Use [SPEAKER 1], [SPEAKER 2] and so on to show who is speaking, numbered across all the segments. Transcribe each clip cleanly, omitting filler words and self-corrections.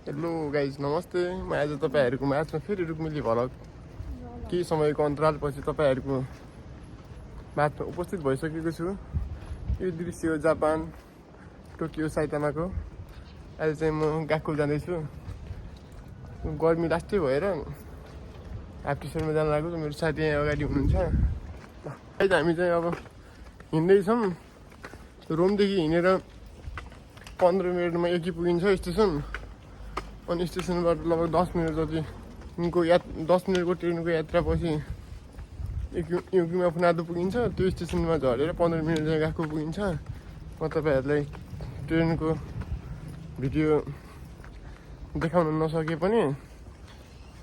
[SPEAKER 1] Hello guys नमस्ते। म आज तपाईँहरूको म्याचमा फेरि रुक्मिली भलक केही समयको अन्तरालपछि तपाईँहरूको म्याचमा उपस्थित भइसकेको छु। यो दृश्य हो जापान टोकियो साइतामाको। अहिले चाहिँ म गएको जाँदैछु। गर्मी लास्टै भएर हाफ टी सर्टमा जान लागेको छु। मेरो साथी यहाँ अगाडि हुनुहुन्छ। गाइज हामी चाहिँ अब हिँड्दैछौँ। रोमदेखि हिँडेर 15 मिनटमा एकी पुगिन्छ स्टेसन। अनि स्टेसनबाट लगभग 10 मिनट जतिको 10 मिनटको ट्रेनको यात्रापछि युकीमा फुनादो पुगिन्छ। त्यो स्टेसनमा झरेर 15 मिनट चाहिँ गएको पुगिन्छ। म तपाईँहरूलाई ट्रेनको भिडियो देखाउन नसके पनि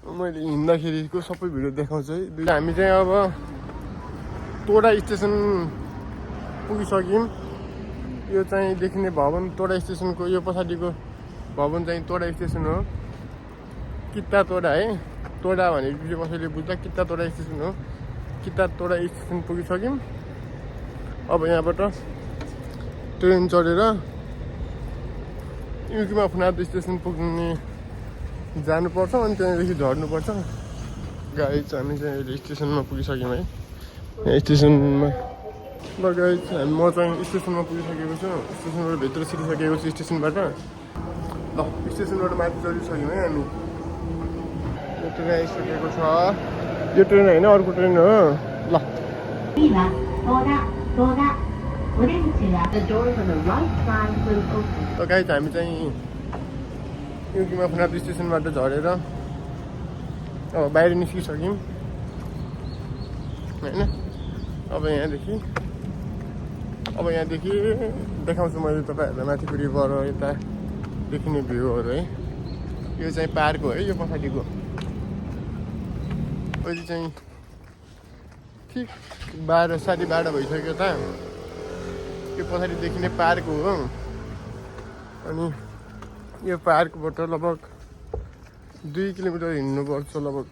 [SPEAKER 1] मैले हिँड्दाखेरिको सबै भिडियो देखाउँछु है। हामी चाहिँ अब तोडा स्टेसन पुगिसक्यौँ। यो चाहिँ देखिने भवन तोडा स्टेसनको यो पछाडिको भवन चाहिँ तोडा स्टेसन हो। किता तोडा है। तोडा भनेपछि कसैले बुझ्छ किता तोडा स्टेसन हो। किता तोडा स्टेसन पुगिसक्यौँ। अब यहाँबाट ट्रेन चढेर युकीमा फुनादो स्टेसन पुग्ने जानुपर्छ। अनि त्यहाँदेखि झर्नुपर्छ। गाइज हामी चाहिँ अहिले स्टेसनमा पुगिसक्यौँ है। यहाँ स्टेसनमा ल गाइज म चाहिँ स्टेसनमा पुगिसकेको छु। स्टेसनबाट भित्र छिरिसकेको छु स्टेसनबाट। ल स्टेसनबाट माथि चढिसक्यौँ है हामी। यो ट्रेन आइसकेको छ। यो ट्रेन होइन अर्को ट्रेन हो। ल गाइज हामी चाहिँ युकीमा फुनादो स्टेसनबाट झरेर अब बाहिर निस्किसक्यौँ होइन। अब यहाँदेखि देखाउँछु मैले तपाईँहरूलाई माथिको रिभर हो यता देखिने भ्यूहरू है। यो चाहिँ पार्क हो है। यो पछाडिको अहिले चाहिँ ठिक 12:30 भइसक्यो त। यो पछाडि देखिने पार्क हो। अनि यो पार्कबाट लगभग 2 किलोमिटर हिँड्नुपर्छ। लगभग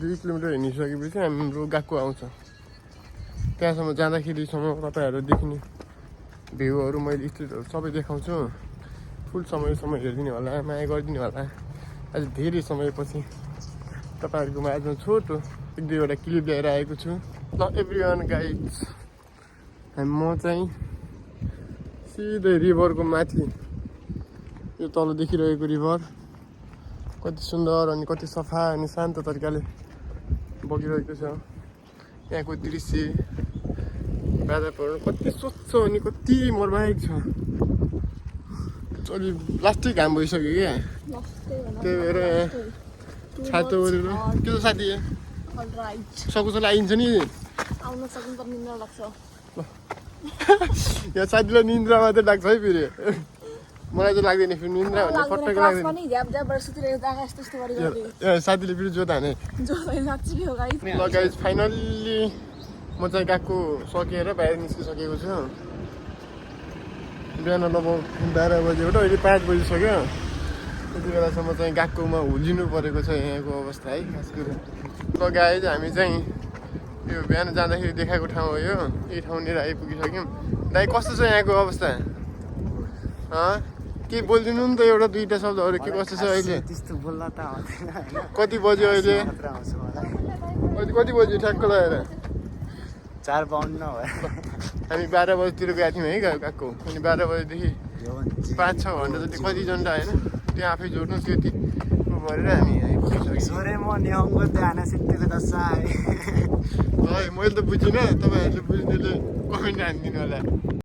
[SPEAKER 1] 2 किलोमिटर हिँडिसकेपछि हाम्रो गएको आउँछ। त्यहाँसम्म जाँदाखेरिसम्म तपाईँहरू देखिने भ्यूहरू मैले स्टेटहरू सबै देखाउँछु। फुल समय हेरिदिनु होला, माया गरिदिनु होला। आज धेरै समयपछि तपाईँहरूको माझमा छोटो 1-2वटा क्लिप ल्याएर आएको छु। ल एभ्रिवान गाइज म चाहिँ सिधै रिभरको माथि यो तल देखिरहेको रिभर कति सुन्दर अनि कति सफा अनि शान्त तरिकाले बगिरहेको छ। यहाँको दृश्य वातावरण कति स्वच्छ अनि कति मर्माहिक छ। अलि लास्टै घाम भइसक्यो क्या। त्यही भएर छातो ओरेर के त साथी सकुसो आइन्छ नि। यहाँ साथीलाई निन्द्रा मात्रै लाग्छ है फेरि। मलाई चाहिँ लाग्दैन फेरि निन्द्रा भन्ने पटक्क लाग्दैन। साथीले फेरि जोत हाने। ल गाइज फाइनल्ली म चाहिँ गएको सकेर बाहिर निस्किसकेको छु। बिहान लगभग 12 बजेबाट अहिले 5 बजिसक्यो। त्यति बेलासम्म चाहिँ गएकोमा हुलिनु परेको छ यहाँको अवस्था है खास गरी। ल गाइज हामी चाहिँ यो बिहान जाँदाखेरि देखाएको ठाउँ हो यो। यही ठाउँनिर आइपुगिसक्यौँ। दाइ कस्तो छ यहाँको अवस्था? केही बोलिदिनु नि त एउटा 2टा शब्दहरू के कस्तो छ अहिले? कति बज्यो अहिले? कति बज्यो ठ्याक्क लगाएर?
[SPEAKER 2] 4:52 भयो।
[SPEAKER 1] हामी 12 बजीतिर गएको थियौँ है गएको। अनि 12 बजीदेखि 5-6 घन्टा जति कति घन्टा होइन त्यो आफै जोड्नु त्यति गरेर हामी आइपुगिसक्यौँ। मैले त बुझिनँ। तपाईँहरूले बुझ्नेले कमेन्ट हानिदिनु होला।